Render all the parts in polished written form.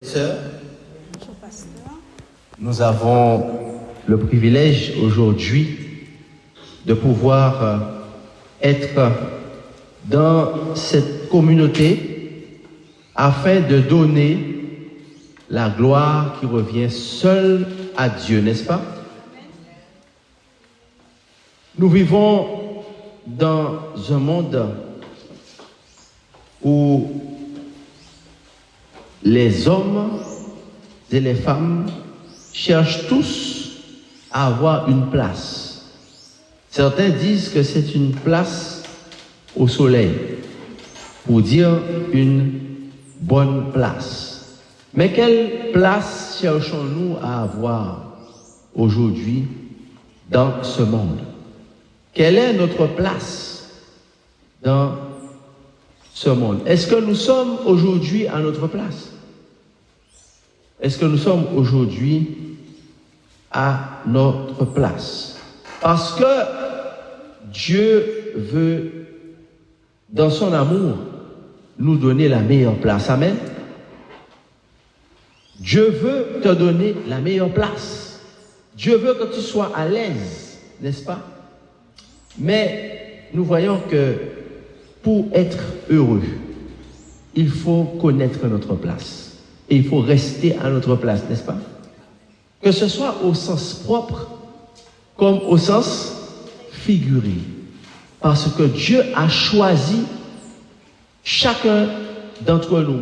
Sœurs, nous avons le privilège aujourd'hui de pouvoir être dans cette communauté afin de donner la gloire qui revient seule à Dieu, n'est-ce pas? Nous vivons dans un monde où les hommes et les femmes cherchent tous à avoir une place. Certains disent que c'est une place au soleil, pour dire une bonne place. Mais quelle place cherchons-nous à avoir aujourd'hui dans ce monde? Quelle est notre place dans ce monde? Est-ce que nous sommes aujourd'hui à notre place? Est-ce que nous sommes aujourd'hui à notre place? Parce que Dieu veut, dans son amour, nous donner la meilleure place. Amen. Dieu veut te donner la meilleure place. Dieu veut que tu sois à l'aise, n'est-ce pas? Mais nous voyons que pour être heureux, il faut connaître notre place. Et il faut rester à notre place, n'est-ce pas? Que ce soit au sens propre comme au sens figuré. Parce que Dieu a choisi chacun d'entre nous.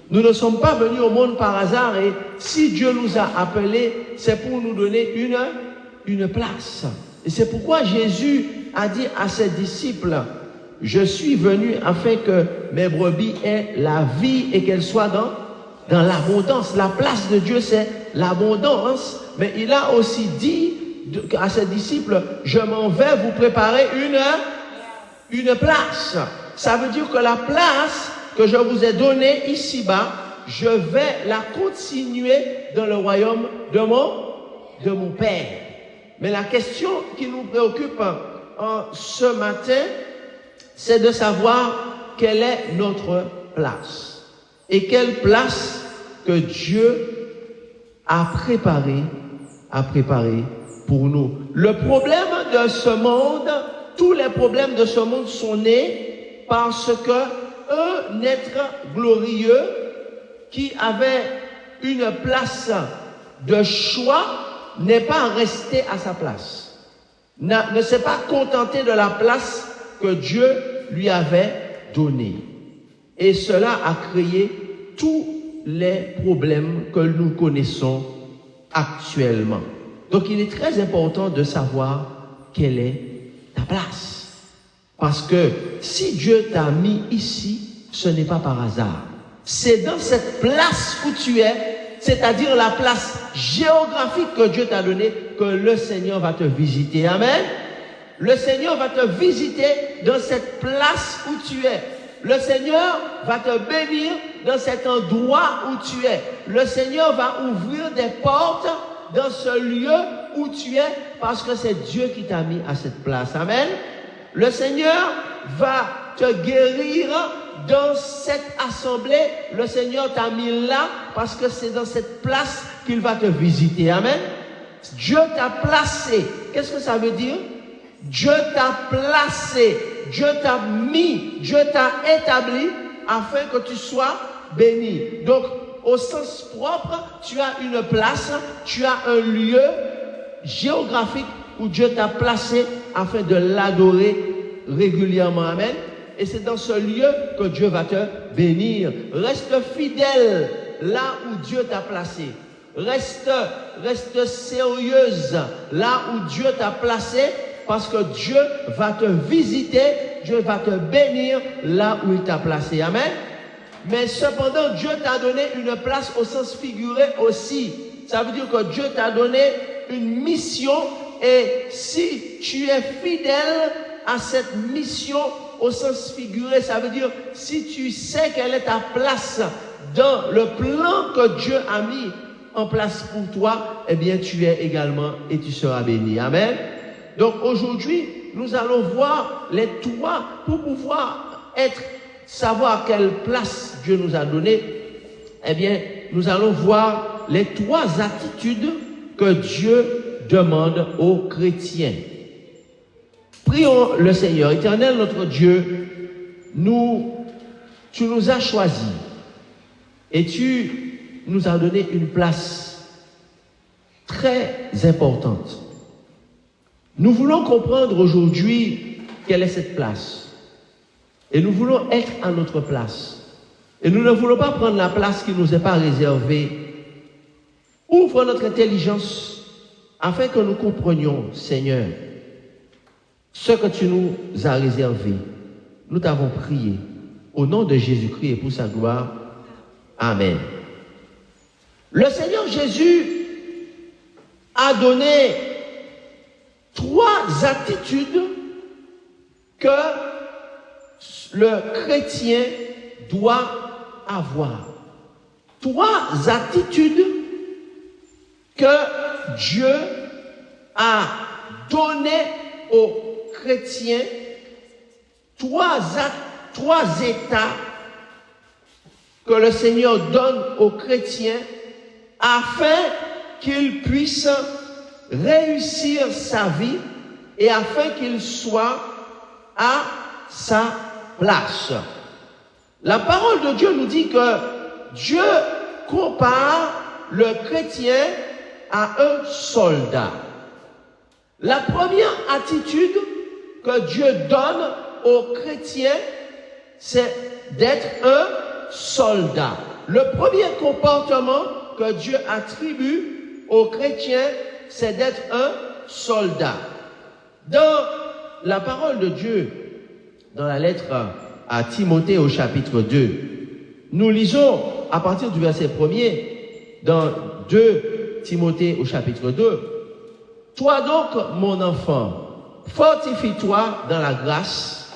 Nous ne sommes pas venus au monde par hasard et si Dieu nous a appelés, c'est pour nous donner une place. Et c'est pourquoi Jésus a dit à ses disciples, « Je suis venu afin que mes brebis aient la vie et qu'elles soient dans l'abondance. » La place de Dieu, c'est l'abondance. Mais il a aussi dit à ses disciples, « Je m'en vais vous préparer une place. » Ça veut dire que la place que je vous ai donnée ici-bas, je vais la continuer dans le royaume de mon Père. Mais la question qui nous préoccupe ce matin, c'est de savoir quelle est notre place. Et quelle place que Dieu a préparée pour nous. Le problème de ce monde, tous les problèmes de ce monde sont nés parce que un être glorieux qui avait une place de choix n'est pas resté à sa place. Ne s'est pas contenté de la place que Dieu lui avait donnée. Et cela a créé tous les problèmes que nous connaissons actuellement. Donc il est très important de savoir quelle est ta place. Parce que si Dieu t'a mis ici, ce n'est pas par hasard. C'est dans cette place où tu es, c'est-à-dire la place géographique que Dieu t'a donnée, que le Seigneur va te visiter. Amen. Le Seigneur va te visiter dans cette place où tu es. Le Seigneur va te bénir dans cet endroit où tu es. Le Seigneur va ouvrir des portes dans ce lieu où tu es parce que c'est Dieu qui t'a mis à cette place. Amen. Le Seigneur va te guérir dans cette assemblée. Le Seigneur t'a mis là parce que c'est dans cette place qu'il va te visiter. Amen. Dieu t'a placé. Qu'est-ce que ça veut dire? Dieu t'a placé, Dieu t'a mis, Dieu t'a établi afin que tu sois béni. Donc, au sens propre, tu as une place, tu as un lieu géographique où Dieu t'a placé afin de l'adorer régulièrement. Amen. Et c'est dans ce lieu que Dieu va te bénir. Reste fidèle là où Dieu t'a placé. Reste sérieuse là où Dieu t'a placé. Parce que Dieu va te visiter, Dieu va te bénir là où il t'a placé. Amen. Mais cependant, Dieu t'a donné une place au sens figuré aussi. Ça veut dire que Dieu t'a donné une mission et si tu es fidèle à cette mission au sens figuré, ça veut dire si tu sais quelle est ta place dans le plan que Dieu a mis en place pour toi, eh bien tu es également et tu seras béni. Amen. Donc aujourd'hui, nous allons voir les trois pour pouvoir savoir quelle place Dieu nous a donnée. Eh bien, nous allons voir les 3 attitudes que Dieu demande aux chrétiens. Prions le Seigneur. Éternel notre Dieu, tu nous as choisis et tu nous as donné une place très importante. Nous voulons comprendre aujourd'hui quelle est cette place. Et nous voulons être à notre place. Et nous ne voulons pas prendre la place qui ne nous est pas réservée. Ouvre notre intelligence afin que nous comprenions, Seigneur, ce que tu nous as réservé. Nous t'avons prié au nom de Jésus-Christ et pour sa gloire. Amen. Le Seigneur Jésus a donné 3 attitudes que le chrétien doit avoir. 3 attitudes que Dieu a données aux chrétiens, 3 états que le Seigneur donne aux chrétiens afin qu'ils puissent réussir sa vie et afin qu'ils soient à sa place. La parole de Dieu nous dit que Dieu compare le chrétien à un soldat. La première attitude que Dieu donne aux chrétiens, c'est d'être un soldat. Le premier comportement que Dieu attribue aux chrétiens, c'est d'être un soldat. Dans la parole de Dieu, dans la lettre à Timothée au chapitre 2, nous lisons à partir du verset 1er, dans 2 Timothée au chapitre 2, « Toi donc, mon enfant, fortifie-toi dans la grâce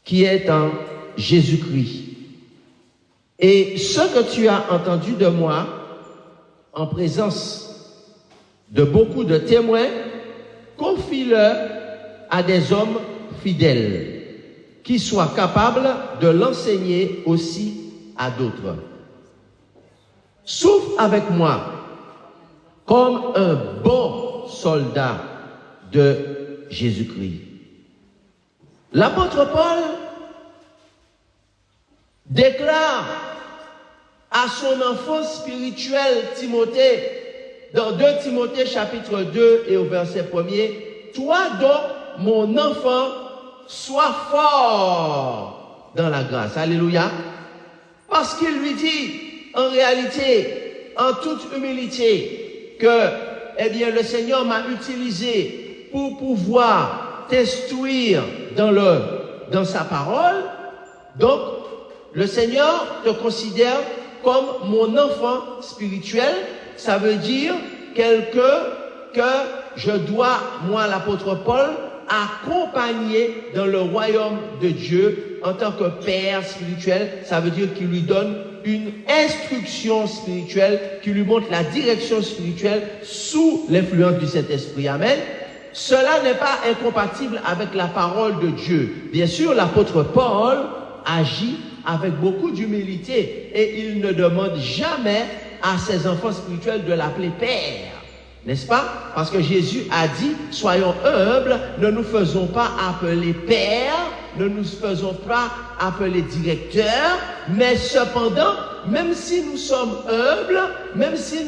qui est en Jésus-Christ. Et ce que tu as entendu de moi, en présence de beaucoup de témoins, confie-le à des hommes fidèles, qui soient capables de l'enseigner aussi à d'autres. Souffre avec moi comme un bon soldat de Jésus-Christ. » L'apôtre Paul déclare à son enfant spirituel Timothée, dans 2 Timothée chapitre 2 et au verset 1er, « Toi donc, mon enfant, sois fort dans la grâce. » Alléluia. Parce qu'il lui dit, en réalité, en toute humilité, que, eh bien, le Seigneur m'a utilisé pour pouvoir t'instruire dans sa parole. Donc, le Seigneur te considère comme mon enfant spirituel. Ça veut dire quelqu'un que je dois, moi, l'apôtre Paul, accompagner dans le royaume de Dieu en tant que père spirituel. Ça veut dire qu'il lui donne une instruction spirituelle, qui lui montre la direction spirituelle sous l'influence du Saint-Esprit. Amen. Cela n'est pas incompatible avec la parole de Dieu. Bien sûr, l'apôtre Paul agit avec beaucoup d'humilité et il ne demande jamais à ses enfants spirituels de l'appeler père. N'est-ce pas? Parce que Jésus a dit, soyons humbles, ne nous faisons pas appeler père, ne nous faisons pas appeler directeur, mais cependant, même si nous sommes humbles, même si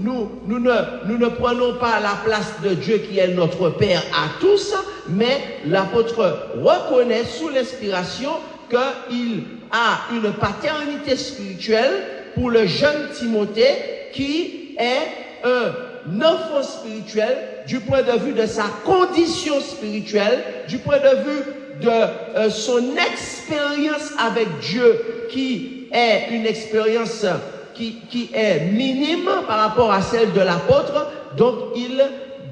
nous ne prenons pas la place de Dieu qui est notre Père à tous, mais l'apôtre reconnaît sous l'inspiration qu'il a une paternité spirituelle pour le jeune Timothée qui est un enfant spirituel du point de vue de sa condition spirituelle, du point de vue de son expérience avec Dieu qui est une expérience qui est minime par rapport à celle de l'apôtre. Donc il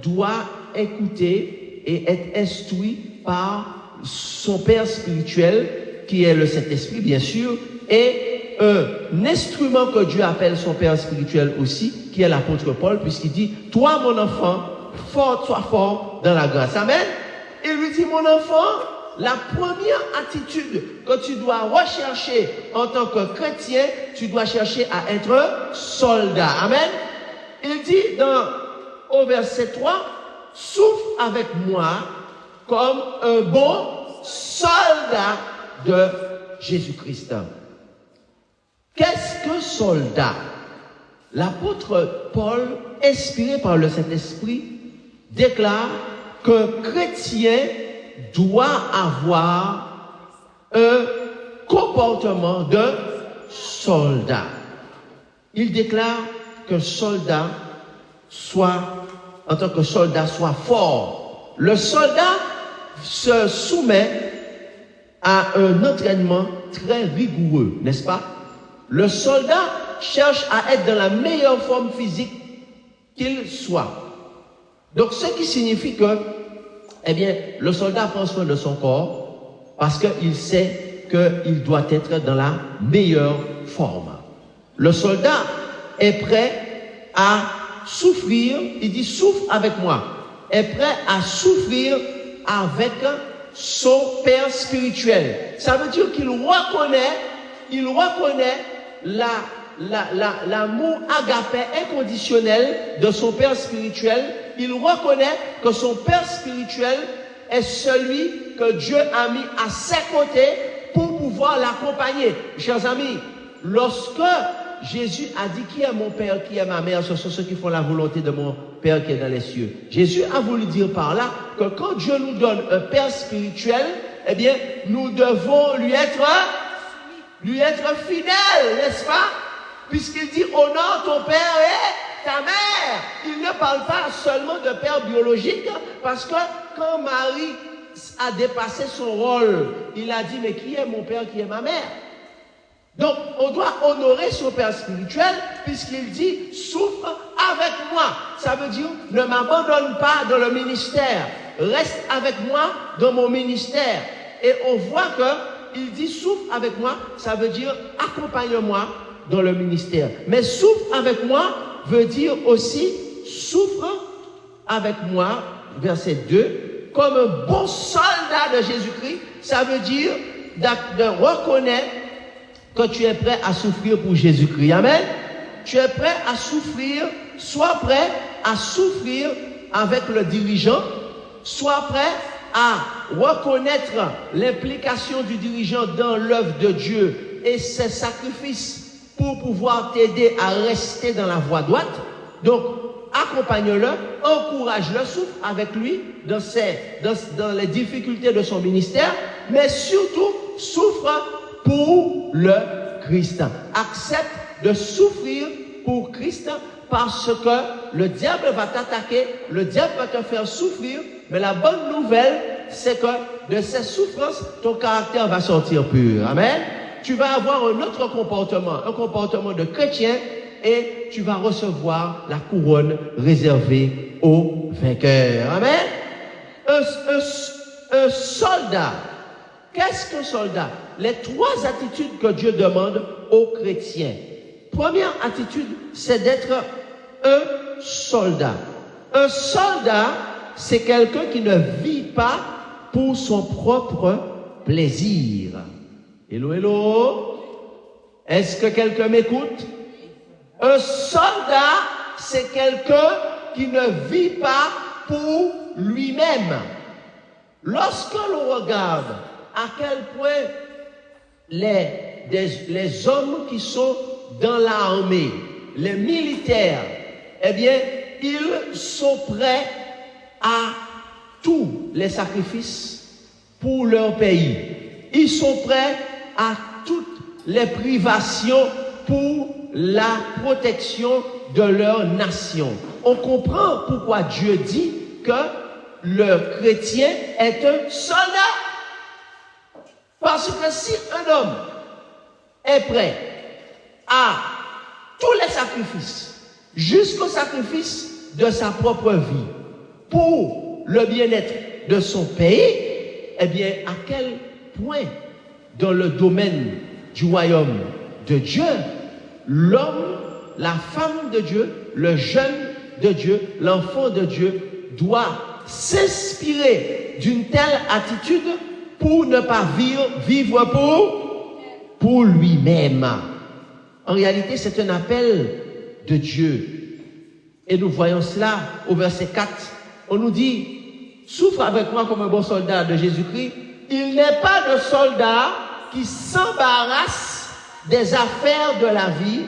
doit écouter et être instruit par son père spirituel qui est le Saint-Esprit bien sûr, et un instrument que Dieu appelle son père spirituel aussi, qui est l'apôtre Paul, puisqu'il dit, toi mon enfant, sois fort dans la grâce. Amen. Il lui dit, mon enfant, la première attitude que tu dois rechercher en tant que chrétien, tu dois chercher à être un soldat. Amen. Il dit au verset 3, souffre avec moi comme un bon soldat de Jésus-Christ. Qu'est-ce que soldat? L'apôtre Paul, inspiré par le Saint-Esprit, déclare que chrétien doit avoir un comportement de soldat. Il déclare qu'un soldat en tant que soldat, soit fort. Le soldat se soumet à un entraînement très rigoureux, n'est-ce pas? Le soldat cherche à être dans la meilleure forme physique qu'il soit. Donc, ce qui signifie que, le soldat prend soin de son corps parce qu'il sait qu'il doit être dans la meilleure forme. Le soldat est prêt à souffrir, il dit souffre avec moi, est prêt à souffrir avec son père spirituel. Ça veut dire qu'il reconnaît l'amour agapé inconditionnel de son père spirituel. Il reconnaît que son père spirituel est celui que Dieu a mis à ses côtés pour pouvoir l'accompagner. Chers amis, lorsque Jésus a dit qui est mon père, qui est ma mère, ce sont ceux qui font la volonté de mon père qui est dans les cieux. Jésus a voulu dire par là que quand Dieu nous donne un père spirituel, nous devons lui être fidèles, n'est-ce pas? Puisqu'il dit honore ton père et ta mère. Il ne parle pas seulement de père biologique, parce que quand Marie a dépassé son rôle, il a dit mais qui est mon père, qui est ma mère? Donc, on doit honorer son père spirituel, puisqu'il dit, souffre avec moi. Ça veut dire, ne m'abandonne pas dans le ministère. Reste avec moi dans mon ministère. Et on voit qu'il dit, souffre avec moi, ça veut dire, accompagne-moi dans le ministère. Mais souffre avec moi veut dire aussi, souffre avec moi, verset 2, comme un bon soldat de Jésus-Christ. Ça veut dire de reconnaître que tu es prêt à souffrir pour Jésus-Christ. Amen. Tu es prêt à souffrir, sois prêt à souffrir avec le dirigeant, sois prêt à reconnaître l'implication du dirigeant dans l'œuvre de Dieu et ses sacrifices pour pouvoir t'aider à rester dans la voie droite. Donc, accompagne-le, encourage-le, souffre avec lui dans les difficultés de son ministère, mais surtout, souffre pour le Christ. Accepte de souffrir pour Christ parce que le diable va t'attaquer, le diable va te faire souffrir, mais la bonne nouvelle, c'est que de ces souffrances, ton caractère va sortir pur. Amen. Tu vas avoir un autre comportement, un comportement de chrétien, et tu vas recevoir la couronne réservée aux vainqueurs. Amen. Un soldat. Qu'est-ce qu'un soldat? Les trois attitudes que Dieu demande aux chrétiens. Première attitude, c'est d'être un soldat. Un soldat, c'est quelqu'un qui ne vit pas pour son propre plaisir. Hello, hello. Est-ce que quelqu'un m'écoute? Un soldat, c'est quelqu'un qui ne vit pas pour lui-même. Lorsque l'on regarde à quel point les hommes qui sont dans l'armée, les militaires, ils sont prêts à tous les sacrifices pour leur pays. Ils sont prêts à toutes les privations pour la protection de leur nation. On comprend pourquoi Dieu dit que le chrétien est un soldat. Parce que si un homme est prêt à tous les sacrifices, jusqu'au sacrifice de sa propre vie, pour le bien-être de son pays, à quel point dans le domaine du royaume de Dieu, l'homme, la femme de Dieu, le jeune de Dieu, l'enfant de Dieu doit s'inspirer d'une telle attitude pour ne pas vivre pour lui-même. En réalité, c'est un appel de Dieu. Et nous voyons cela au verset 4. On nous dit, souffre avec moi comme un bon soldat de Jésus-Christ. Il n'est pas de soldat qui s'embarrasse des affaires de la vie.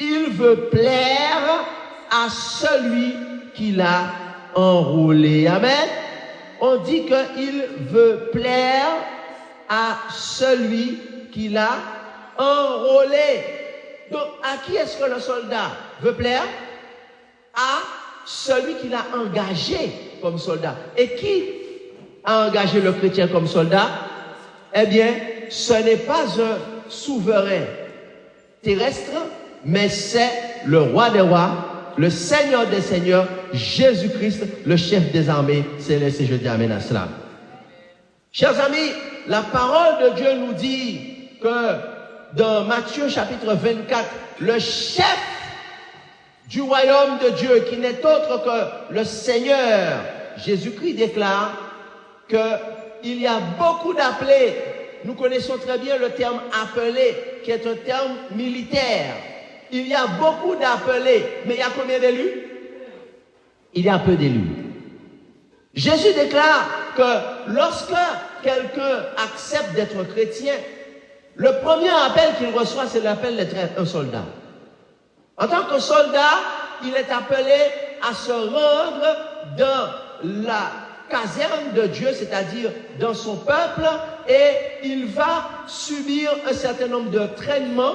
Il veut plaire à celui qui l'a enrôlé. Amen. On dit qu'il veut plaire à celui qui l'a enrôlé. Donc, à qui est-ce que le soldat veut plaire? À celui qui l'a engagé comme soldat. Et qui a engagé le chrétien comme soldat? Eh bien, ce n'est pas un souverain terrestre, mais c'est le roi des rois, le Seigneur des seigneurs, Jésus-Christ, le chef des armées célestes. Et je dis amen à cela. Chers amis, la parole de Dieu nous dit que dans Matthieu chapitre 24, le chef du royaume de Dieu, qui n'est autre que le Seigneur, Jésus-Christ, déclare qu'il y a beaucoup d'appelés. Nous connaissons très bien le terme appelé, qui est un terme militaire. Il y a beaucoup d'appelés, mais il y a combien d'élus? Il y a peu d'élus. Jésus déclare que lorsque quelqu'un accepte d'être chrétien, le premier appel qu'il reçoit, c'est l'appel d'être un soldat. En tant que soldat, il est appelé à se rendre dans la caserne de Dieu, c'est-à-dire dans son peuple, et il va subir un certain nombre de traînements,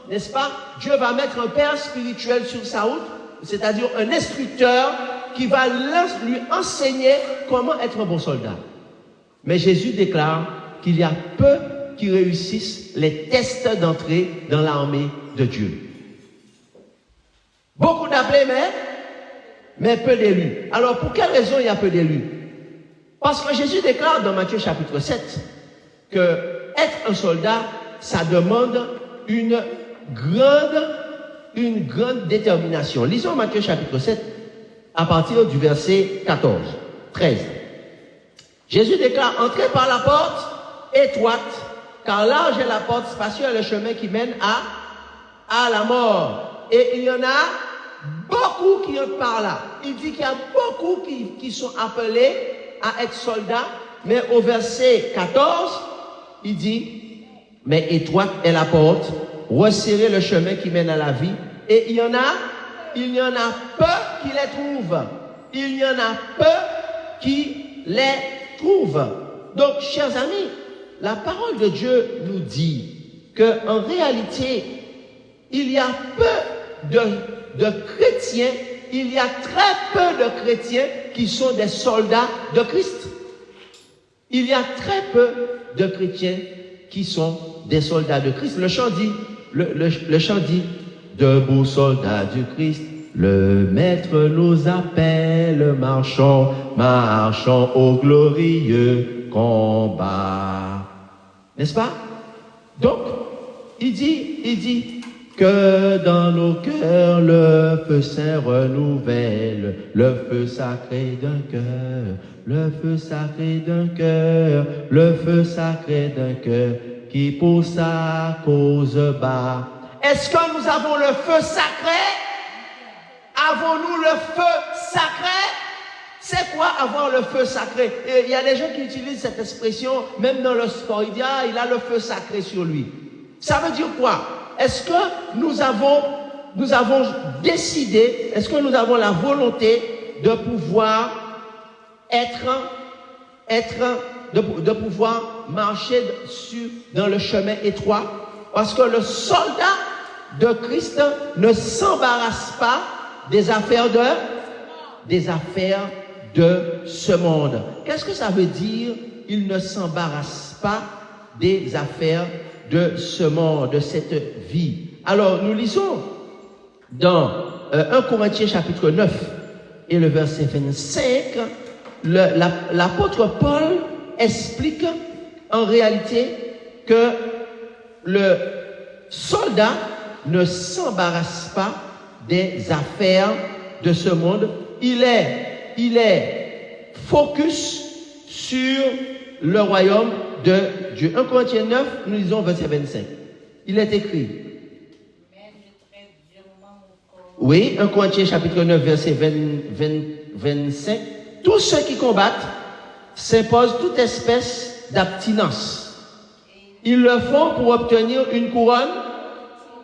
n'est-ce pas? Dieu va mettre un père spirituel sur sa route, c'est-à-dire un instructeur qui va lui enseigner comment être un bon soldat. Mais Jésus déclare qu'il y a peu qui réussissent les tests d'entrée dans l'armée de Dieu. Beaucoup d'appelés, mais peu d'élus. Alors, pour quelle raison il y a peu d'élus? Parce que Jésus déclare dans Matthieu chapitre 7 que être un soldat, ça demande une grande détermination. Lisons Matthieu chapitre 7 à partir du verset 13. Jésus déclare, entrez par la porte étroite, car large est la porte, spacieux est le chemin qui mène à la mort. Et il y en a beaucoup qui entrent par là. Il dit qu'il y a beaucoup qui sont appelés à être soldats, mais au verset 14, il dit, mais étroite est la porte, resserrez le chemin qui mène à la vie, et il y en a peu qui les trouvent. Il y en a peu qui les trouvent. Donc, chers amis, la parole de Dieu nous dit qu'en réalité, il y a peu de chrétiens, il y a très peu de chrétiens qui sont des soldats de Christ. Il y a très peu de chrétiens qui sont des soldats de Christ. Le chant dit, debout soldats du Christ, le Maître nous appelle, marchons au glorieux combat. N'est-ce pas? Donc, il dit que dans nos cœurs le feu saint renouvelle, le feu sacré d'un cœur, le feu sacré d'un cœur, le feu sacré d'un cœur qui pour sa cause bat. Est-ce que nous avons le feu sacré? Avons-nous le feu sacré? C'est quoi avoir le feu sacré? Et il y a des gens qui utilisent cette expression, même dans le sport, il dit, il a le feu sacré sur lui. Ça veut dire quoi? Est-ce que nous avons décidé, est-ce que nous avons la volonté de pouvoir de pouvoir marcher dans le chemin étroit? Parce que le soldat de Christ ne s'embarrasse pas des affaires de ce monde. Qu'est-ce que ça veut dire? Il ne s'embarrasse pas des affaires de ce monde, de cette vie. Alors, nous lisons dans 1 Corinthiens chapitre 9 et le verset 25, l'apôtre Paul explique en réalité que le soldat ne s'embarrasse pas des affaires de ce monde. Il est focus sur le royaume de Dieu. 1 Corinthiens 9, nous lisons verset 25. Il est écrit. Oui, 1 Corinthiens chapitre 9, verset 25. Tous ceux qui combattent s'imposent toute espèce d'abstinence. Ils le font pour obtenir une couronne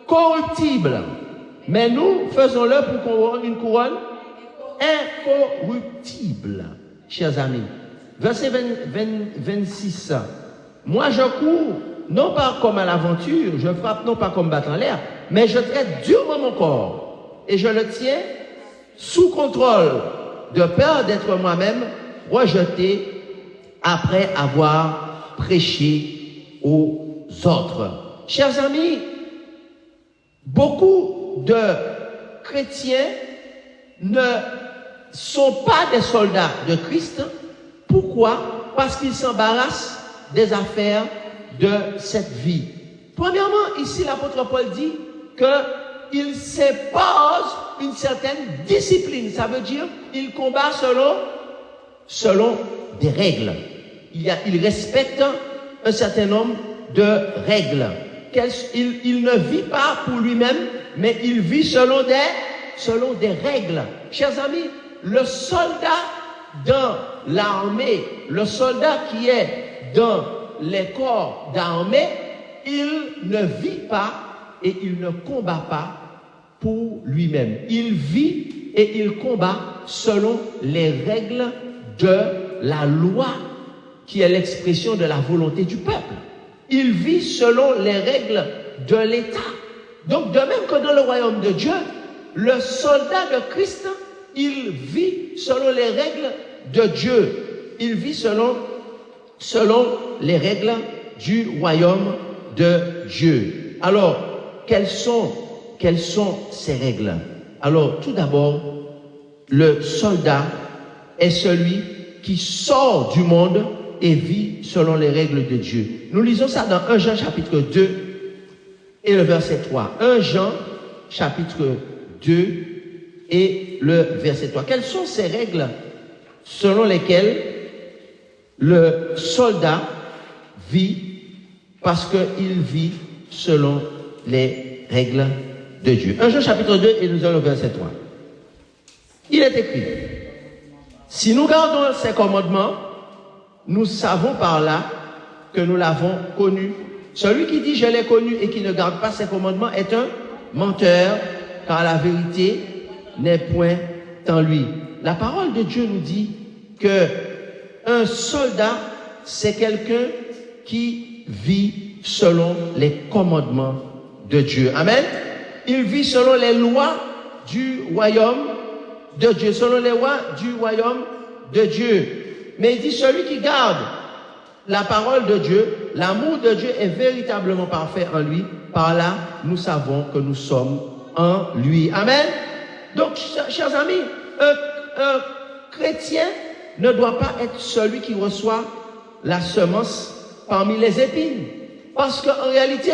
corruptible. Mais nous, faisons-le pour avoir une couronne incorruptible, chers amis. Verset 26. Moi, je cours, non pas comme à l'aventure, je frappe non pas comme battre en l'air, mais je traite durement mon corps et je le tiens sous contrôle, de peur d'être moi-même rejeté après avoir prêché aux autres. Chers amis, beaucoup de chrétiens ne sont pas des soldats de Christ. Pourquoi? Parce qu'ils s'embarrassent des affaires de cette vie. Premièrement, ici l'apôtre Paul dit qu'il s'impose une certaine discipline. Ça veut dire qu'il combat selon des règles. Il respecte un certain nombre de règles. Il ne vit pas pour lui-même, mais il vit selon des règles. Chers amis, le soldat dans l'armée, le soldat qui est dans les corps d'armée, il ne vit pas et il ne combat pas pour lui-même. Il vit et il combat selon les règles de la loi, qui est l'expression de la volonté du peuple. Il vit selon les règles de l'État. Donc, de même que dans le royaume de Dieu, le soldat de Christ, il vit selon les règles de Dieu. Il vit selon les règles du royaume de Dieu. Alors, quelles sont ces règles? Alors, tout d'abord, le soldat est celui qui sort du monde et vit selon les règles de Dieu. Nous lisons ça dans 1 Jean chapitre 2 et le verset 3. 1 Jean chapitre 2 et le verset 3. Quelles sont ces règles selon lesquelles le soldat vit, parce qu'il vit selon les règles de Dieu? 1 Jean chapitre 2 et nous allons au verset 3. Il est écrit: si nous gardons ces commandements, nous savons par là que nous l'avons connu. Celui qui dit je l'ai connu et qui ne garde pas ses commandements est un menteur, car la vérité n'est point en lui. La parole de Dieu nous dit que un soldat, c'est quelqu'un qui vit selon les commandements de Dieu. Amen. Il vit selon les lois du royaume de Dieu, selon les lois du royaume de Dieu. Mais il dit celui qui garde la parole de Dieu, l'amour de Dieu est véritablement parfait en lui. Par là, nous savons que nous sommes en lui. Amen. Donc, chers amis, un chrétien ne doit pas être celui qui reçoit la semence parmi les épines. Parce qu'en réalité,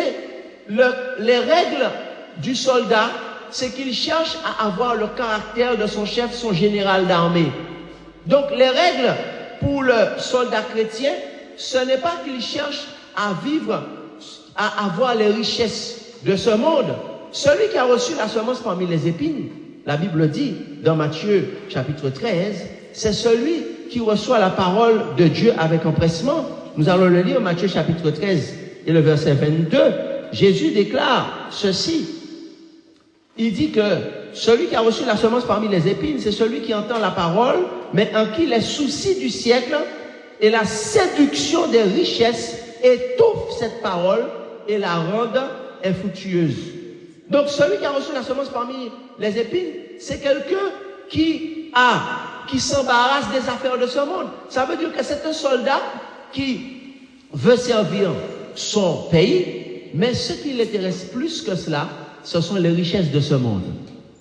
les règles du soldat, c'est qu'il cherche à avoir le caractère de son chef, son général d'armée. Donc, les règles pour le soldat chrétien, ce n'est pas qu'il cherche à vivre, à avoir les richesses de ce monde. Celui qui a reçu la semence parmi les épines, la Bible dit dans Matthieu chapitre 13, c'est celui qui reçoit la parole de Dieu avec empressement. Nous allons le lire, Matthieu chapitre 13 et le verset 22. Jésus déclare ceci. Il dit que celui qui a reçu la semence parmi les épines, c'est celui qui entend la parole, mais en qui les soucis du siècle et la séduction des richesses étouffent cette parole et la rendent infructueuse. Donc celui qui a reçu la semence parmi les épines, c'est quelqu'un qui s'embarrasse des affaires de ce monde. Ça veut dire que c'est un soldat qui veut servir son pays, mais ce qui l'intéresse plus que cela, ce sont les richesses de ce monde.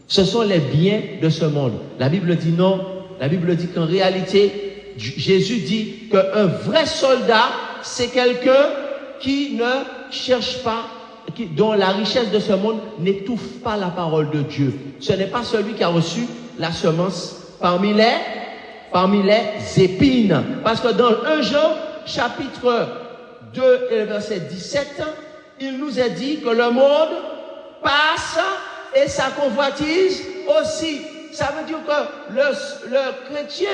Ce sont les biens de ce monde. La Bible dit non. La Bible dit qu'en réalité, Jésus dit qu'un vrai soldat, c'est quelqu'un qui ne cherche pas, dont la richesse de ce monde n'étouffe pas la parole de Dieu. Ce n'est pas celui qui a reçu la semence parmi les épines. Parce que dans 1 Jean chapitre 2 et le verset 17, il nous est dit que le monde passe et sa convoitise aussi. Ça veut dire que le chrétien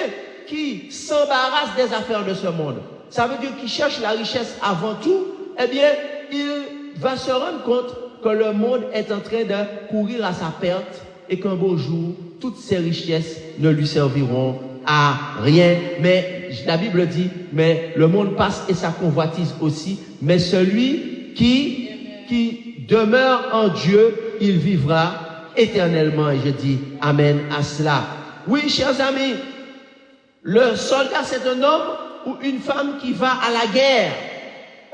qui s'embarrasse des affaires de ce monde, ça veut dire qu'il cherche la richesse avant tout, eh bien, il va se rendre compte que le monde est en train de courir à sa perte et qu'un beau jour, toutes ces richesses ne lui serviront à rien. Mais la Bible dit, mais le monde passe et sa convoitise aussi, mais celui qui demeure en Dieu, il vivra éternellement. Et je dis amen à cela. Oui, chers amis, le soldat, c'est un homme ou une femme qui va à la guerre.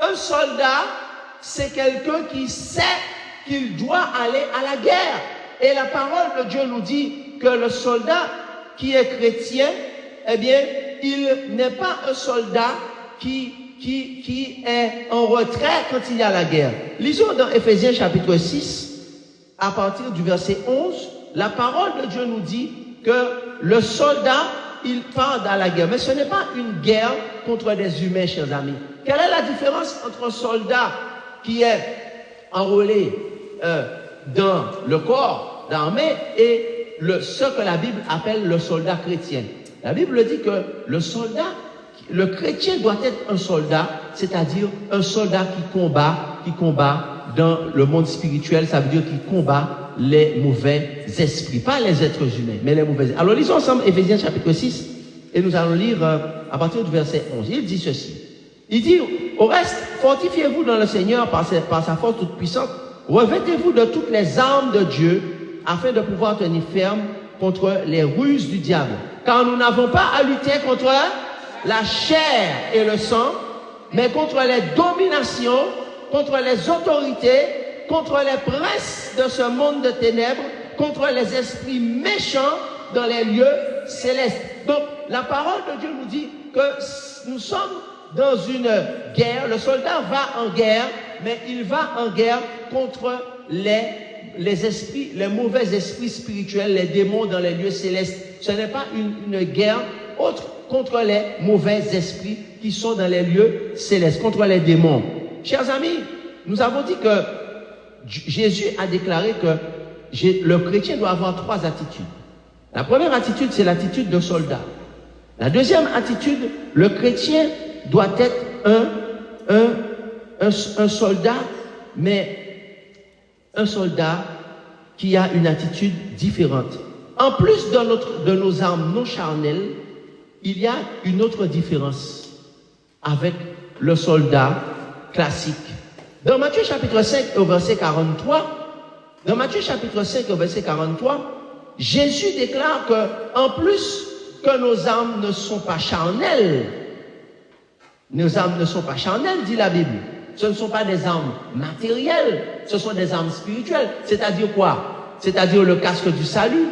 Un soldat, c'est quelqu'un qui sait qu'il doit aller à la guerre. Et la parole de Dieu nous dit que le soldat qui est chrétien, eh bien, il n'est pas un soldat qui est en retrait quand il y a la guerre. Lisons dans Éphésiens chapitre 6, à partir du verset 11, la parole de Dieu nous dit que le soldat, il part dans la guerre. Mais ce n'est pas une guerre contre des humains, chers amis. Quelle est la différence entre un soldat qui est enrôlé dans le corps d'armée et ce que la Bible appelle le soldat chrétien? La Bible dit que le chrétien doit être un soldat, c'est-à-dire un soldat qui combat dans le monde spirituel. Ça veut dire qu'il combat les mauvais esprits, pas les êtres humains, mais les mauvais esprits. Alors lisons ensemble Éphésiens chapitre 6 et nous allons lire à partir du verset 11. Il dit ceci. Il dit, au reste, fortifiez-vous dans le Seigneur par sa force toute puissante, revêtez-vous de toutes les armes de Dieu afin de pouvoir tenir ferme contre les ruses du diable. Car nous n'avons pas à lutter contre la chair et le sang, mais contre les dominations, contre les autorités, contre les princes de ce monde de ténèbres, contre les esprits méchants dans les lieux célestes. Donc, la parole de Dieu nous dit que nous sommes dans une guerre. Le soldat va en guerre, mais il va en guerre contre les esprits, les mauvais esprits spirituels, les démons dans les lieux célestes. Ce n'est pas une guerre autre contre les mauvais esprits qui sont dans les lieux célestes, contre les démons. Chers amis, nous avons dit que Jésus a déclaré que le chrétien doit avoir 3 attitudes. La première attitude, c'est l'attitude de soldat. La deuxième attitude, le chrétien doit être un soldat, mais un soldat qui a une attitude différente. En plus de nos armes non charnelles, il y a une autre différence avec le soldat classique. Dans Matthieu chapitre 5 au verset 43, Jésus déclare que, en plus que nos armes ne sont pas charnelles, dit la Bible. Ce ne sont pas des armes matérielles, ce sont des armes spirituelles. C'est-à-dire quoi? C'est-à-dire le casque du salut,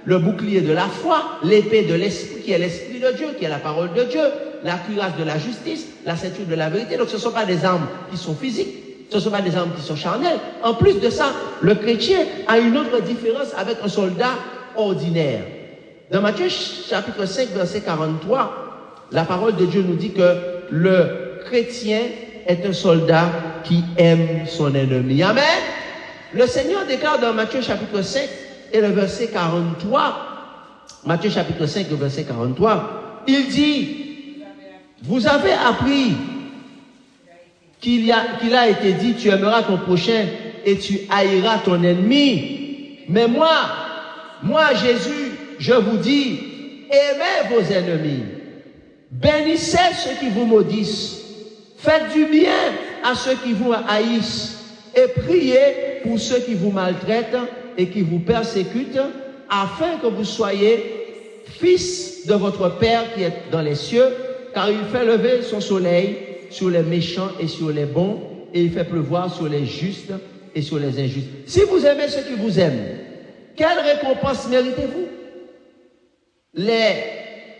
le bouclier de la foi, l'épée de l'esprit, qui est l'esprit de Dieu, qui est la parole de Dieu, la cuirasse de la justice, la ceinture de la vérité. Donc ce ne sont pas des armes qui sont physiques, ce ne sont pas des armes qui sont charnelles. En plus de ça, le chrétien a une autre différence avec un soldat ordinaire. Dans Matthieu chapitre 5, verset 43, la parole de Dieu nous dit que le chrétien est un soldat qui aime son ennemi. Amen. Le Seigneur déclare dans Matthieu chapitre 5 et le verset 43, Matthieu chapitre 5 et le verset 43, il dit, vous avez appris qu'il a été dit, tu aimeras ton prochain et tu haïras ton ennemi. Mais moi Jésus, je vous dis, aimez vos ennemis, bénissez ceux qui vous maudissent, faites du bien à ceux qui vous haïssent et priez pour ceux qui vous maltraitent et qui vous persécutent, afin que vous soyez fils de votre Père qui est dans les cieux, car il fait lever son soleil sur les méchants et sur les bons, et il fait pleuvoir sur les justes et sur les injustes. Si vous aimez ceux qui vous aiment, quelle récompense méritez-vous? Les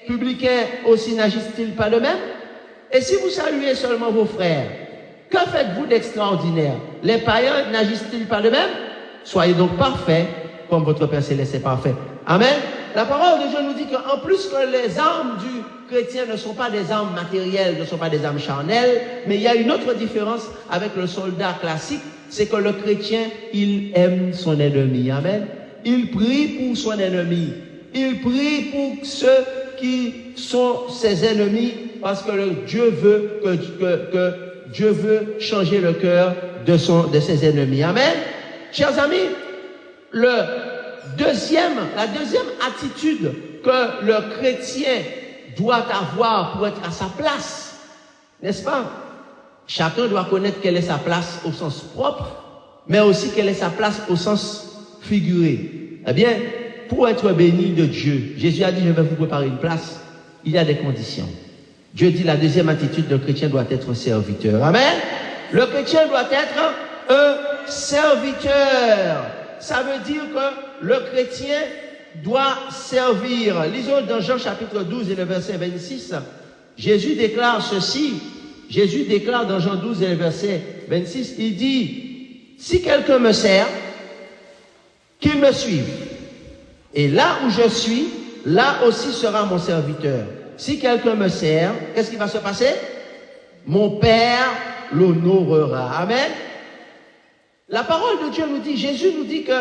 publicains aussi n'agissent-ils pas de même? Et si vous saluez seulement vos frères, que faites-vous d'extraordinaire? Les païens n'agissent-ils pas de même? Soyez donc parfaits, comme votre Père Céleste est parfait. Amen. La parole de Dieu nous dit qu'en plus que les armes du chrétien ne sont pas des armes matérielles, ne sont pas des armes charnelles, mais il y a une autre différence avec le soldat classique, c'est que le chrétien, il aime son ennemi. Amen. Il prie pour son ennemi. Il prie pour ceux qui sont ses ennemis parce que Dieu veut que Dieu veut changer le cœur de ses ennemis. Amen. Chers amis, la deuxième attitude que le chrétien doit avoir pour être à sa place, n'est-ce pas? Chacun doit connaître quelle est sa place au sens propre, mais aussi quelle est sa place au sens figuré. Eh bien, pour être béni de Dieu, Jésus a dit, je vais vous préparer une place. Il y a des conditions. Dieu dit, la deuxième attitude d'un chrétien doit être un serviteur. Amen. Le chrétien doit être un serviteur. Ça veut dire que le chrétien doit servir. Lisons dans Jean chapitre 12 et le verset 26. Jésus déclare ceci. Jésus déclare dans Jean 12 et le verset 26, il dit, si quelqu'un me sert, qu'il me suive. Et là où je suis, là aussi sera mon serviteur. Si quelqu'un me sert, qu'est-ce qui va se passer? Mon Père l'honorera. Amen. La parole de Dieu nous dit, Jésus nous dit que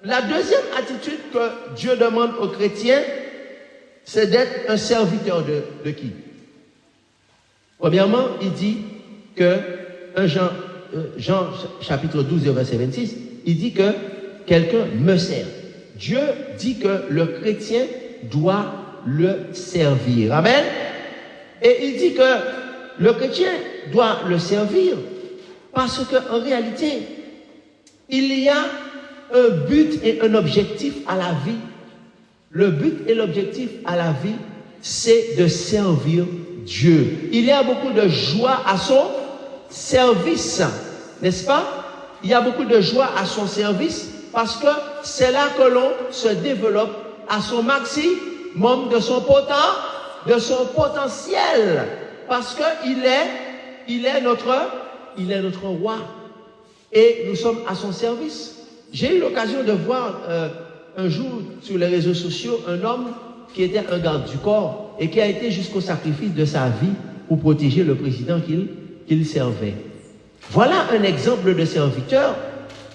la deuxième attitude que Dieu demande aux chrétiens, c'est d'être un serviteur de qui? Premièrement, il dit que, Jean chapitre 12 verset 26, il dit que quelqu'un me sert. Dieu dit que le chrétien doit le servir. Amen. Et il dit que le chrétien doit le servir parce qu'en réalité, il y a un but et un objectif à la vie. Le but et l'objectif à la vie, c'est de servir Dieu. Il y a beaucoup de joie à son service, n'est-ce pas? Il y a beaucoup de joie à son service parce que c'est là que l'on se développe à son maximum de son potentiel. Parce que il est notre roi. Et nous sommes à son service. J'ai eu l'occasion de voir un jour sur les réseaux sociaux un homme qui était un garde du corps et qui a été jusqu'au sacrifice de sa vie pour protéger le président qu'il servait. Voilà un exemple de serviteur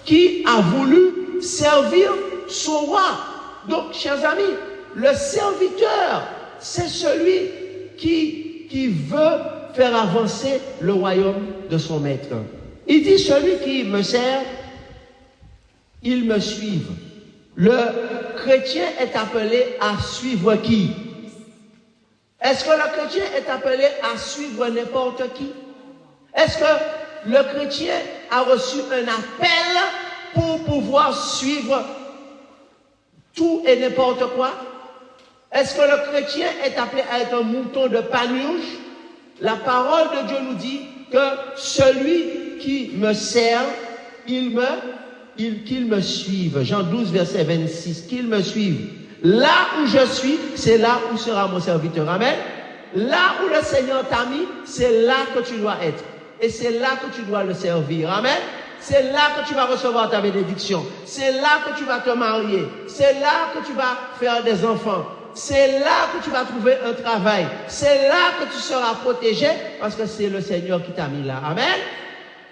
qui a voulu servir son roi. Donc, chers amis, le serviteur, c'est celui qui veut faire avancer le royaume de son maître. Il dit, celui qui me sert, il me suive. Le chrétien est appelé à suivre qui? Est-ce que le chrétien est appelé à suivre n'importe qui? Est-ce que le chrétien a reçu un appel pour pouvoir suivre tout et n'importe quoi? Est-ce que le chrétien est appelé à être un mouton de panurge? La parole de Dieu nous dit que celui qui me sert, qu'il me suive. Jean 12, verset 26, qu'il me suive. Là où je suis, c'est là où sera mon serviteur. Amen. Là où le Seigneur t'a mis, c'est là que tu dois être. Et c'est là que tu dois le servir. Amen. C'est là que tu vas recevoir ta bénédiction. C'est là que tu vas te marier. C'est là que tu vas faire des enfants. C'est là que tu vas trouver un travail. C'est là que tu seras protégé parce que c'est le Seigneur qui t'a mis là. Amen.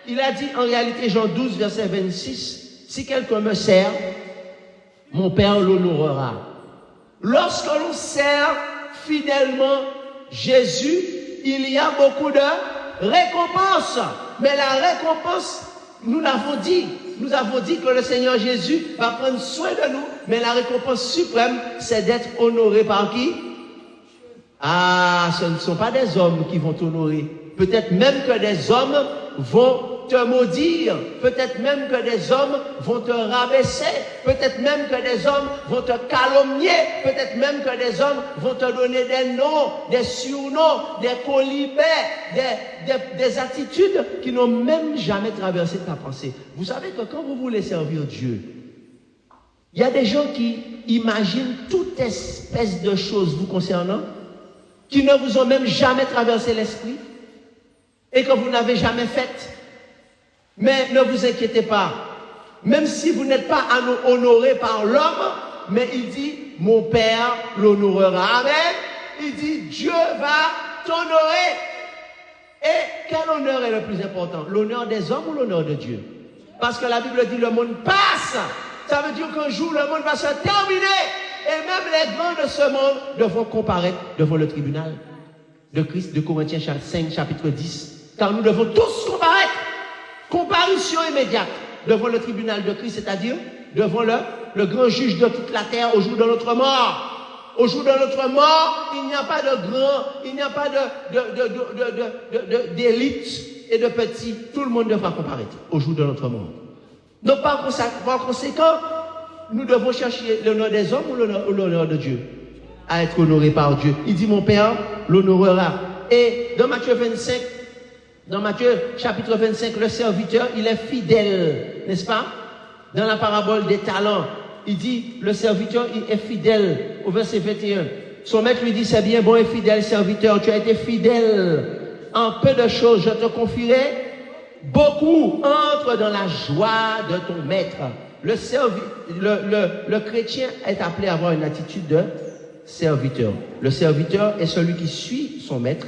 Il a dit en réalité, Jean 12, verset 26, si quelqu'un me sert, mon Père l'honorera. Lorsque l'on sert fidèlement Jésus, il y a beaucoup de récompenses. Mais la récompense, nous avons dit que le Seigneur Jésus va prendre soin de nous, mais la récompense suprême, c'est d'être honoré par qui? Ah, ce ne sont pas des hommes qui vont t'honorer. Peut-être même que des hommes vont te maudire. Peut-être même que des hommes vont te rabaisser. Peut-être même que des hommes vont te calomnier. Peut-être même que des hommes vont te donner des noms, des surnoms, des colibets, des attitudes qui n'ont même jamais traversé ta pensée. Vous savez que quand vous voulez servir Dieu, il y a des gens qui imaginent toute espèce de choses vous concernant, qui ne vous ont même jamais traversé l'esprit et que vous n'avez jamais faites. Mais ne vous inquiétez pas. Même si vous n'êtes pas honoré par l'homme, mais il dit, mon Père l'honorera. Amen. Il dit, Dieu va t'honorer. Et quel honneur est le plus important? L'honneur des hommes ou l'honneur de Dieu? Parce que la Bible dit, le monde passe. Ça veut dire qu'un jour, le monde va se terminer. Et même les grands de ce monde devront comparaître devant le tribunal de Christ, de Corinthiens 5, chapitre 10. Car nous devons tous comparaître. Comparution immédiate devant le tribunal de Christ, c'est-à-dire devant le grand juge de toute la terre au jour de notre mort. Au jour de notre mort, il n'y a pas de grand, il n'y a pas d'élite et de petits. Tout le monde devra comparaître au jour de notre mort. Donc par conséquent, nous devons chercher l'honneur des hommes ou l'honneur de Dieu à être honoré par Dieu. Il dit, mon Père l'honorera. Et dans Matthieu 25, dans Matthieu chapitre 25, le serviteur, il est fidèle, n'est-ce pas? Dans la parabole des talents, il dit, le serviteur, il est fidèle, au verset 21. Son maître lui dit, c'est bien, bon et fidèle serviteur, tu as été fidèle en peu de choses, je te confierai beaucoup. Entre dans la joie de ton maître. Le chrétien est appelé à avoir une attitude de serviteur. Le serviteur est celui qui suit son maître,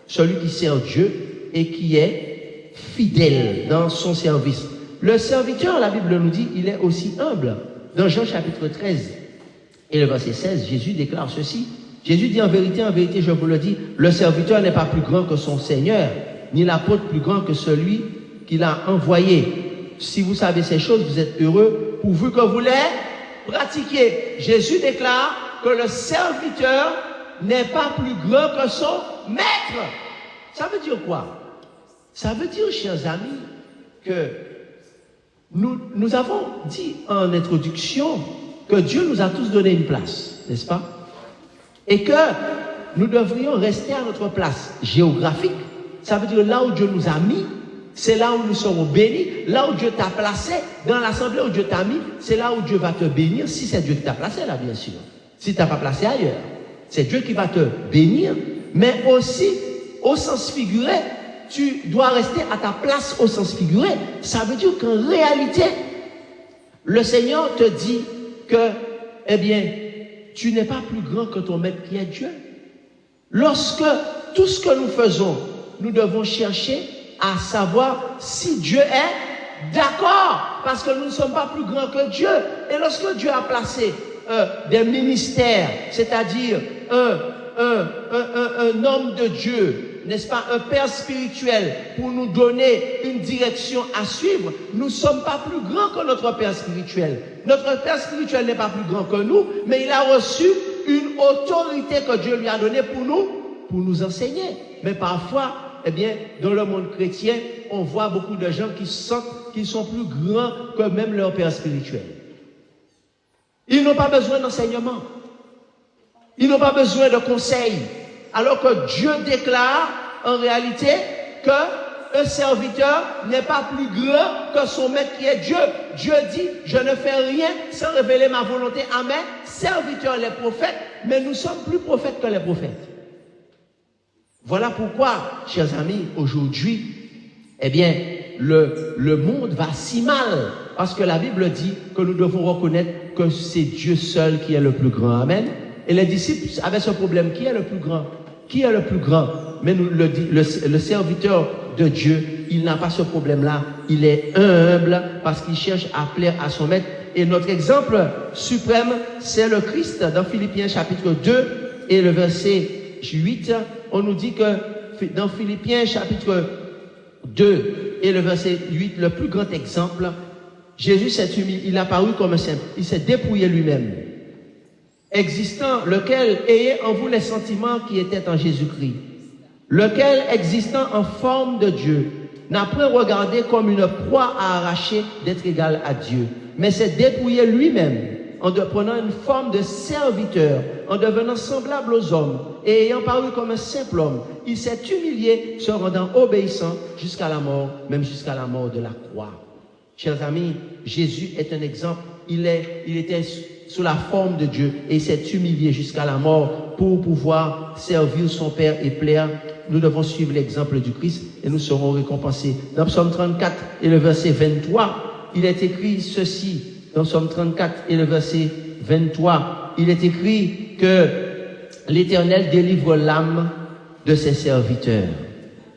celui qui sert Dieu et qui est fidèle dans son service. Le serviteur, la Bible nous dit, il est aussi humble. Dans Jean chapitre 13 et le verset 16, Jésus déclare ceci. Jésus dit, en vérité, je vous le dis, le serviteur n'est pas plus grand que son Seigneur, ni l'apôtre plus grand que celui qui l'a envoyé. Si vous savez ces choses, vous êtes heureux, pourvu que vous les pratiquiez. Jésus déclare que le serviteur n'est pas plus grand que son maître. Ça veut dire quoi? Ça veut dire, chers amis, que nous avons dit en introduction que Dieu nous a tous donné une place, n'est-ce pas? Et que nous devrions rester à notre place géographique. Ça veut dire là où Dieu nous a mis, c'est là où nous serons bénis. Là où Dieu t'a placé, dans l'assemblée où Dieu t'a mis, c'est là où Dieu va te bénir, si c'est Dieu qui t'a placé là, bien sûr. Si tu n'as pas placé ailleurs, c'est Dieu qui va te bénir, mais aussi, au sens figuré, tu dois rester à ta place au sens figuré. Ça veut dire qu'en réalité, le Seigneur te dit que, eh bien, tu n'es pas plus grand que ton maître qui est Dieu. Lorsque tout ce que nous faisons, nous devons chercher à savoir si Dieu est d'accord, parce que nous ne sommes pas plus grands que Dieu. Et lorsque Dieu a placé des ministères, c'est-à-dire un homme de Dieu, n'est-ce pas, un père spirituel, pour nous donner une direction à suivre, nous ne sommes pas plus grands que notre père spirituel. Notre père spirituel n'est pas plus grand que nous, mais il a reçu une autorité que Dieu lui a donnée pour nous enseigner. Mais parfois, eh bien, dans le monde chrétien, on voit beaucoup de gens qui sentent qu'ils sont plus grands que même leur père spirituel. Ils n'ont pas besoin d'enseignement. Ils n'ont pas besoin de conseils. Alors que Dieu déclare en réalité qu'un serviteur n'est pas plus grand que son maître qui est Dieu. Dieu dit, je ne fais rien sans révéler ma volonté à mes serviteurs, les prophètes, mais nous sommes plus prophètes que les prophètes. Voilà pourquoi, chers amis, aujourd'hui, eh bien, le monde va si mal. Parce que la Bible dit que nous devons reconnaître que c'est Dieu seul qui est le plus grand. Amen. Et les disciples avaient ce problème. Qui est le plus grand? Qui est le plus grand? Mais nous le dit, le serviteur de Dieu, il n'a pas ce problème-là. Il est humble parce qu'il cherche à plaire à son maître. Et notre exemple suprême, c'est le Christ. Dans Philippiens chapitre 2 et le verset 8, on nous dit que dans Philippiens chapitre 2 et le verset 8, le plus grand exemple, Jésus s'est humilié, il a paru comme un simple, il s'est dépouillé lui-même. Existant, lequel ayez en vous les sentiments qui étaient en Jésus-Christ, lequel existant en forme de Dieu, n'a point regardé comme une proie à arracher d'être égal à Dieu, mais s'est dépouillé lui-même en prenant une forme de serviteur, en devenant semblable aux hommes et ayant paru comme un simple homme, il s'est humilié, se rendant obéissant jusqu'à la mort, même jusqu'à la mort de la croix. Chers amis, Jésus est un exemple. Il était sous la forme de Dieu et il s'est humilié jusqu'à la mort pour pouvoir servir son Père et plaire. Nous devons suivre l'exemple du Christ et nous serons récompensés. Dans Psaume 34 et le verset 23, il est écrit ceci. dans Psaume 34 et le verset 23, il est écrit que l'Éternel délivre l'âme de ses serviteurs.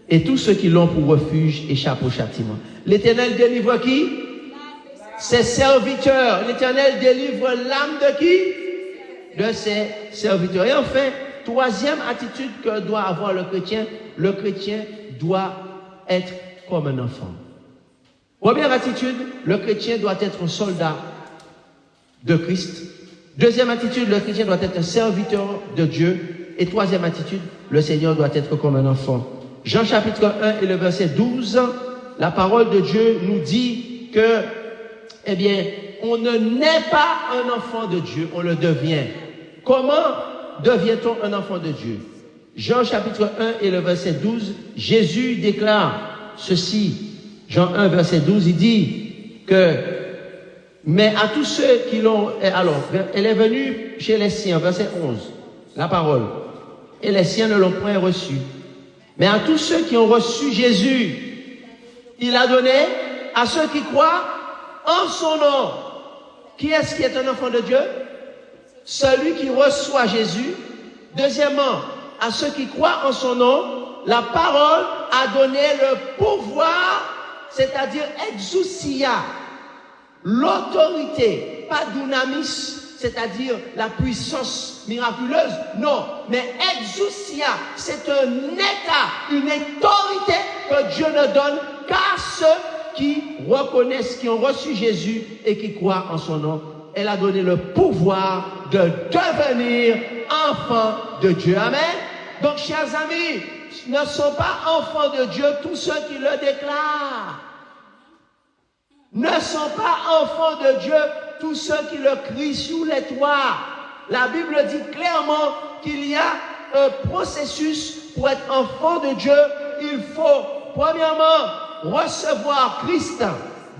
Et tous ceux qui l'ont pour refuge échappent au châtiment. L'Éternel délivre qui? Ses serviteurs. L'Éternel délivre l'âme de qui? De ses serviteurs. Et enfin, troisième attitude que doit avoir le chrétien doit être comme un enfant. Première attitude, le chrétien doit être un soldat de Christ. Deuxième attitude, le chrétien doit être un serviteur de Dieu. Et troisième attitude, le Seigneur doit être comme un enfant. Jean chapitre 1 et le verset 12, la parole de Dieu nous dit que, eh bien, on ne naît pas un enfant de Dieu, on le devient. Comment devient-on un enfant de Dieu? Jean chapitre 1 et le verset 12, Jésus déclare ceci. Jean 1 verset 12, il dit que, mais à tous ceux qui l'ont, alors, elle est venue chez les siens, verset 11, la parole, et les siens ne l'ont point reçu. Mais à tous ceux qui ont reçu Jésus, il a donné à ceux qui croient en son nom. Qui est-ce qui est un enfant de Dieu? Celui qui reçoit Jésus. Deuxièmement, à ceux qui croient en son nom, la parole a donné le pouvoir, c'est-à-dire exousia, l'autorité, pas dunamis, c'est-à-dire la puissance miraculeuse, non, mais exousia, c'est un état, une autorité que Dieu ne donne qu'à ceux qui reconnaissent, qui ont reçu Jésus et qui croient en son nom. Elle a donné le pouvoir de devenir enfants de Dieu. Amen. Donc, chers amis, ne sont pas enfants de Dieu tous ceux qui le déclarent. Ne sont pas enfants de Dieu tous ceux qui le crient sous les toits. La Bible dit clairement qu'il y a un processus pour être enfant de Dieu. Il faut, premièrement, recevoir Christ.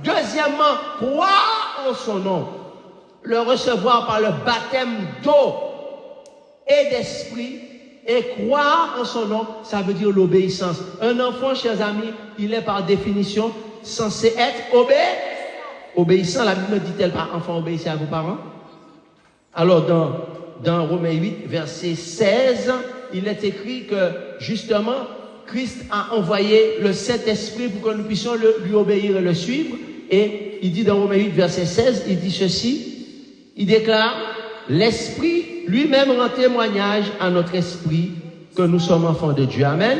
Deuxièmement, croire en son nom. Le recevoir par le baptême d'eau et d'esprit. Et croire en son nom, ça veut dire l'obéissance. Un enfant, chers amis, il est par définition censé être obéissant. La Bible ne dit-elle pas, enfant, obéissez à vos parents? Alors, dans Romains 8, verset 16, il est écrit que, justement, Christ a envoyé le Saint-Esprit pour que nous puissions lui obéir et le suivre. Et il dit dans Romains 8, verset 16, il dit ceci, il déclare, l'Esprit lui-même rend témoignage à notre esprit que nous sommes enfants de Dieu. Amen.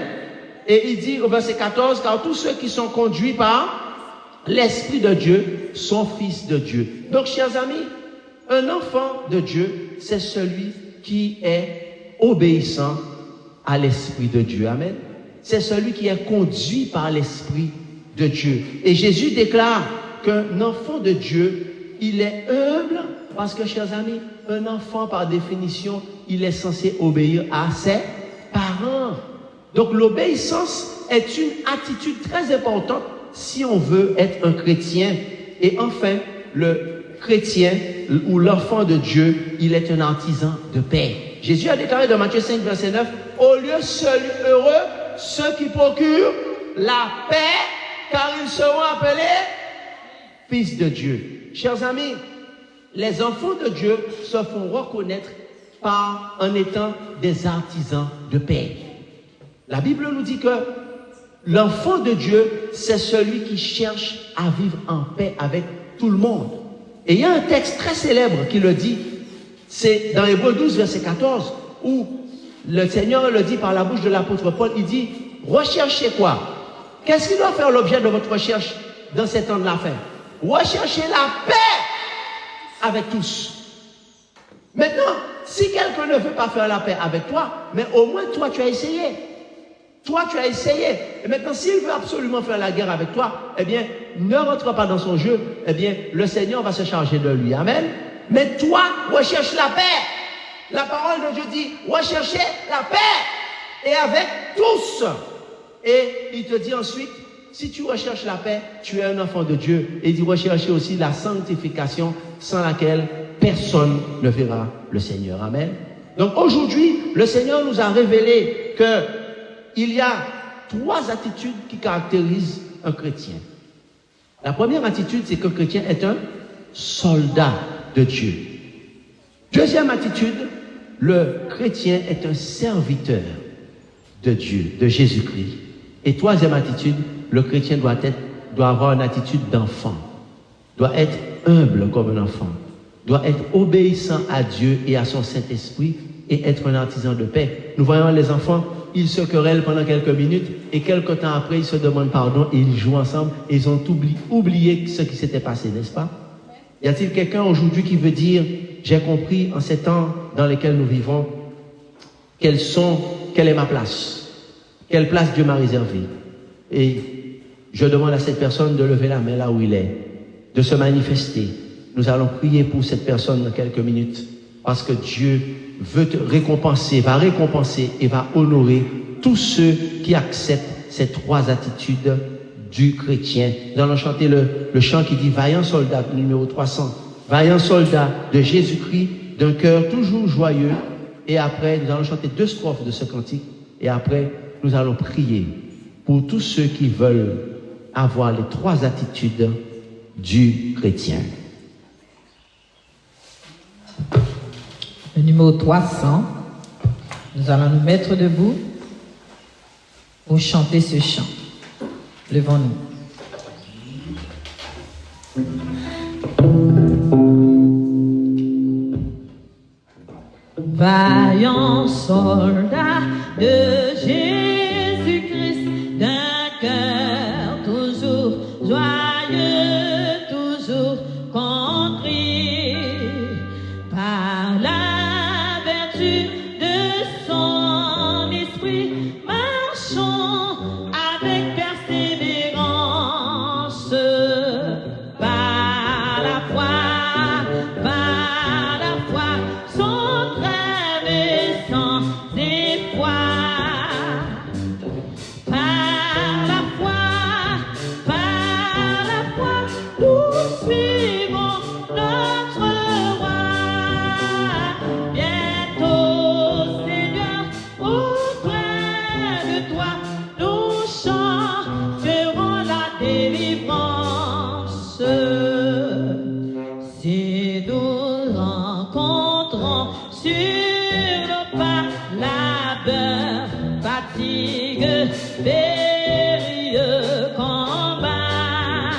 Et il dit au verset 14, car tous ceux qui sont conduits par l'Esprit de Dieu sont fils de Dieu. Donc, chers amis, un enfant de Dieu, c'est celui qui est obéissant à l'Esprit de Dieu. Amen. C'est celui qui est conduit par l'Esprit de Dieu. Et Jésus déclare qu'un enfant de Dieu, il est humble parce que, chers amis, un enfant, par définition, il est censé obéir à ses parents. Donc, l'obéissance est une attitude très importante si on veut être un chrétien. Et enfin, le chrétien ou l'enfant de Dieu, il est un artisan de paix. Jésus a déclaré dans Matthieu 5, verset 9, « Au lieu seul heureux, ceux qui procurent la paix, car ils seront appelés fils de Dieu. » Chers amis, les enfants de Dieu se font reconnaître en étant des artisans de paix. La Bible nous dit que l'enfant de Dieu, c'est celui qui cherche à vivre en paix avec tout le monde. Et il y a un texte très célèbre qui le dit, c'est dans Hébreux 12, verset 14, où le Seigneur le dit par la bouche de l'apôtre Paul, il dit, recherchez quoi? Qu'est-ce qui doit faire l'objet de votre recherche dans ces temps de la fin? Recherchez la paix avec tous. Maintenant, si quelqu'un ne veut pas faire la paix avec toi, mais au moins toi tu as essayé. Toi tu as essayé. Et maintenant, s'il veut absolument faire la guerre avec toi, eh bien, ne rentre pas dans son jeu. Eh bien, le Seigneur va se charger de lui. Amen. Mais toi, recherche la paix. La parole de Dieu dit, recherchez la paix. Et avec tous. Et il te dit ensuite, si tu recherches la paix, tu es un enfant de Dieu. Et il dit rechercher aussi la sanctification sans laquelle personne ne verra le Seigneur. Amen. Donc aujourd'hui, le Seigneur nous a révélé qu'il y a 3 attitudes qui caractérisent un chrétien. La première attitude, c'est qu'un chrétien est un soldat de Dieu. Deuxième attitude, le chrétien est un serviteur de Dieu, de Jésus-Christ. Et troisième attitude, le chrétien doit avoir une attitude d'enfant, doit être humble comme un enfant, doit être obéissant à Dieu et à son Saint-Esprit et être un artisan de paix. Nous voyons les enfants, ils se querellent pendant quelques minutes et quelques temps après, ils se demandent pardon et ils jouent ensemble et ils ont oublié ce qui s'était passé, n'est-ce pas? Y a-t-il quelqu'un aujourd'hui qui veut dire, j'ai compris en ces temps dans lesquels nous vivons, quelle est ma place? Quelle place Dieu m'a réservée? Et je demande à cette personne de lever la main là où il est, de se manifester. Nous allons prier pour cette personne dans quelques minutes, parce que Dieu veut te récompenser, va récompenser et va honorer tous ceux qui acceptent ces trois attitudes du chrétien. Nous allons chanter le chant qui dit « Vaillant soldat », numéro 300. « Vaillant soldat de Jésus-Christ, d'un cœur toujours joyeux ». Et après, nous allons chanter 2 strophes de ce cantique. Et après, nous allons prier pour tous ceux qui veulent avoir les 3 attitudes du chrétien. Le numéro 300, nous allons nous mettre debout pour chanter ce chant. Levons-nous. Vaillant soldat de Jésus-Christ, d'un cœur toujours joyeux, toujours compris par la vertu de son esprit, marchons avec persévérance par la foi, sans trêve et sans espoir. Par la foi, nous suivons notre roi. Bientôt, Seigneur, auprès de toi, nous chanterons la délivrance. Si nous rencontrons sur nos pas labeur, fatigue, périlleux combat,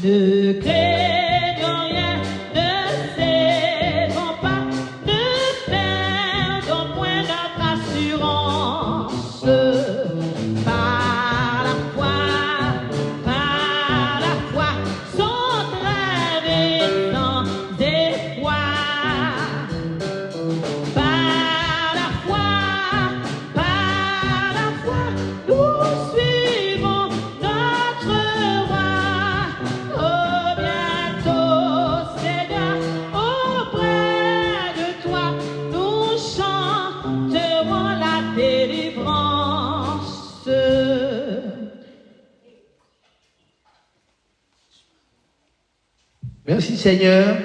ne craignons rien, ne cédons pas, ne perdons point notre assurance. Par la foi, sans trêve et sans espoir. Par la foi, nous suivons notre roi. Oh, bientôt, Seigneur, auprès de toi, nous chanterons la délivrance. Merci Seigneur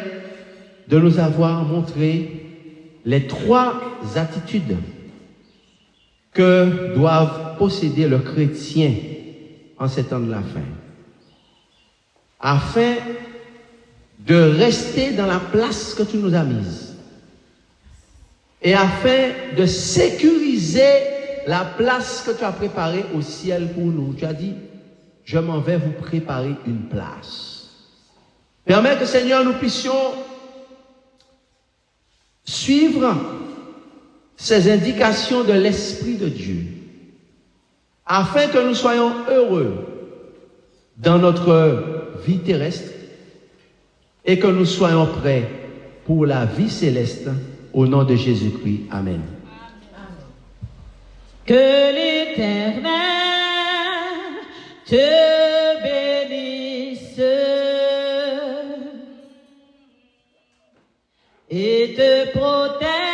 de nous avoir montré les 3 attitudes que doivent posséder le chrétien en ces temps de la fin, afin de rester dans la place que tu nous as mise et afin de sécuriser la place que tu as préparée au ciel pour nous. Tu as dit, je m'en vais vous préparer une place. Permets que Seigneur, nous puissions suivre ces indications de l'Esprit de Dieu, afin que nous soyons heureux dans notre vie terrestre et que nous soyons prêts pour la vie céleste, au nom de Jésus-Christ. Amen. Que l'Éternel te bénisse et te protège